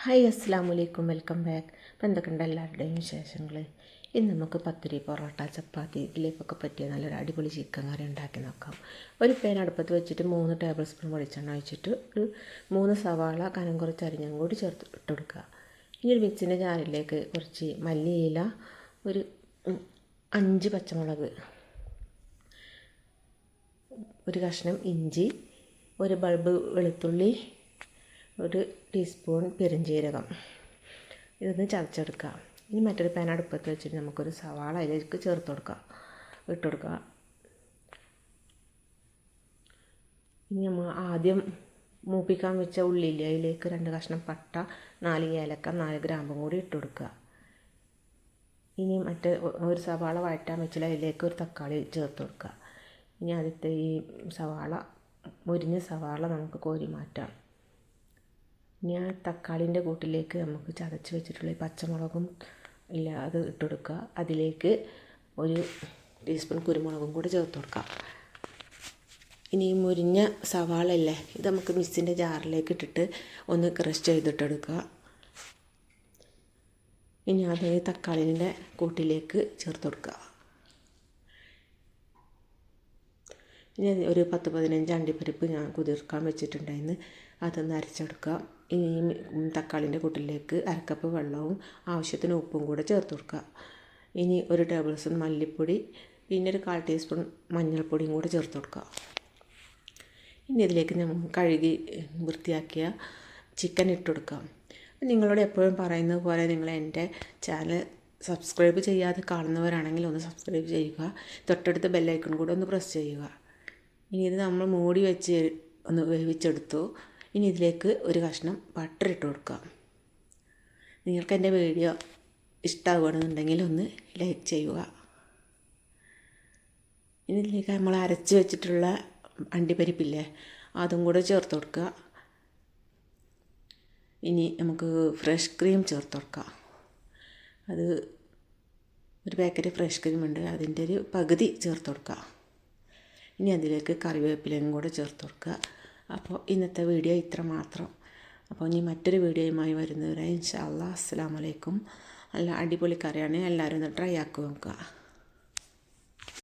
Hi അസ്സലാമലൈക്കും, welcome back. അപ്പോൾ എന്തൊക്കെയുണ്ട് എല്ലാവരുടെയും വിശേഷങ്ങൾ? ഇന്ന് നമുക്ക് പത്തിരി, പൊറോട്ട, ചപ്പാത്തി ഇതിലേക്കൊക്കെ പറ്റിയ നല്ലൊരു അടിപൊളി ചിക്കൻ കറി ഉണ്ടാക്കി നോക്കാം. ഒരു പാൻ അടുപ്പത്ത് വെച്ചിട്ട് 3 ടേബിൾ സ്പൂൺ വെളിച്ചെണ്ണ ഒഴിച്ചിട്ട് ഒരു 3 സവാള കനം കുറച്ച് അരിഞ്ഞും കൂടി ചേർത്ത് ഇട്ട് കൊടുക്കുക. ഇനി ഒരു മിക്സിൻ്റെ ജാറിലേക്ക് കുറച്ച് മല്ലിയില, ഒരു 5 പച്ചമുളക്, ഒരു കഷ്ണം ഇഞ്ചി, ഒരു ബൾബ് വെളുത്തുള്ളി, ഒരു ടീസ്പൂൺ പെരുംജീരകം, ഇതൊന്ന് ചതച്ചെടുക്കുക. ഇനി മറ്റൊരു പാൻ അടുപ്പത്ത് വെച്ചിട്ട് നമുക്കൊരു സവാള അതിലേക്ക് ഇട്ട് കൊടുക്കുക. ഇനി നമ്മൾ ആദ്യം മൂപ്പിക്കാൻ വെച്ച ഉള്ളിയില്ലേ, അതിലേക്ക് 2 കഷ്ണം പട്ട, 4 ഏലക്ക, 4 ഗ്രാമ്പും കൂടി ഇട്ട് കൊടുക്കുക. ഇനി ഒരു സവാള വഴറ്റാൻ വെച്ചാൽ അതിലേക്ക് ഒരു തക്കാളി ചേർത്ത് കൊടുക്കുക. ഇനി ആദ്യത്തെ ഈ മുരിഞ്ഞ സവാള നമുക്ക് കോരി മാറ്റാം. ഇനി ആ തക്കാളിൻ്റെ കൂട്ടിലേക്ക് നമുക്ക് ചതച്ച് വെച്ചിട്ടുള്ള ഈ പച്ചമുളകും ഇല്ല അത് ഇട്ട് കൊടുക്കുക. അതിലേക്ക് ഒരു ടീസ്പൂൺ കുരുമുളകും കൂടി ചേർത്ത് കൊടുക്കുക. ഇനി ഈ മുരിഞ്ഞ സവാള ഇല്ലേ, ഇത് നമുക്ക് മിക്സിൻ്റെ ജാറിലേക്ക് ഇട്ടിട്ട് ഒന്ന് ക്രഷ് ചെയ്തിട്ടെടുക്കുക. ഇനി അത് തക്കാളിൻ്റെ കൂട്ടിലേക്ക് ചേർത്ത് കൊടുക്കുക. ഇനി ഒരു 10-15 അണ്ടിപ്പരിപ്പ് ഞാൻ കുതിർക്കാൻ വെച്ചിട്ടുണ്ടായിരുന്നു, അതൊന്ന് അരച്ചെടുക്കുക. ഇനി തക്കാളിൻ്റെ കൂട്ടിലേക്ക് 1 കപ്പ് വെള്ളവും ആവശ്യത്തിന് ഉപ്പും കൂടെ ചേർത്ത് കൊടുക്കുക. ഇനി ഒരു ടേബിൾ സ്പൂൺ മല്ലിപ്പൊടി, പിന്നെ ഒരു 1/4 ടീസ്പൂൺ മഞ്ഞൾപ്പൊടിയും കൂടെ ചേർത്ത് കൊടുക്കുക. ഇനി ഇതിലേക്ക് നമ്മൾ കഴുകി വൃത്തിയാക്കിയ ചിക്കൻ ഇട്ട് കൊടുക്കാം. നിങ്ങളോട് എപ്പോഴും പറയുന്നത് പോലെ നിങ്ങൾ എൻ്റെ ചാനൽ സബ്സ്ക്രൈബ് ചെയ്യാതെ കാണുന്നവരാണെങ്കിൽ ഒന്ന് സബ്സ്ക്രൈബ് ചെയ്യുക, തൊട്ടടുത്ത ബെല്ലൈക്കൺ കൂടെ ഒന്ന് പ്രസ് ചെയ്യുക. ഇനി ഇത് നമ്മൾ മൂടി വെച്ച് ഒന്ന് വേവിച്ചെടുത്തു. ഇനി ഇതിലേക്ക് ഒരു കഷ്ണം ബട്ടർ ഇട്ട് കൊടുക്കുക. നിങ്ങൾക്ക് എൻ്റെ വീഡിയോ ഇഷ്ടമാവുകയാണെന്നുണ്ടെങ്കിൽ ഒന്ന് ലൈക്ക് ചെയ്യുക. ഇനി ഇതിലേക്ക് നമ്മൾ അരച്ച് വെച്ചിട്ടുള്ള അണ്ടിപ്പരിപ്പില്ലേ, അതും കൂടെ ചേർത്ത് കൊടുക്കുക. ഇനി നമുക്ക് ഫ്രഷ് ക്രീം ചേർത്ത് കൊടുക്കുക. അത് ഒരു പാക്കറ്റ് ഫ്രഷ് ക്രീം ഉണ്ട്, അതിൻ്റെ ഒരു പകുതി ചേർത്ത് കൊടുക്കുക. ഇനി അതിലേക്ക് കറിവേപ്പിലയും കൂടെ ചേർത്ത് കൊടുക്കുക. അപ്പോൾ ഇന്നത്തെ വീഡിയോ ഇത്ര മാത്രം. അപ്പോൾ ഇനി മറ്റൊരു വീഡിയോയുമായി വരുന്നവരെ ഇൻഷാ അല്ലാഹ് അസ്സലാമു അലൈക്കും. നല്ല അടിപൊളി കറിയാണ്, എല്ലാവരും ഒന്ന് ട്രൈ ആക്കി നോക്കുക.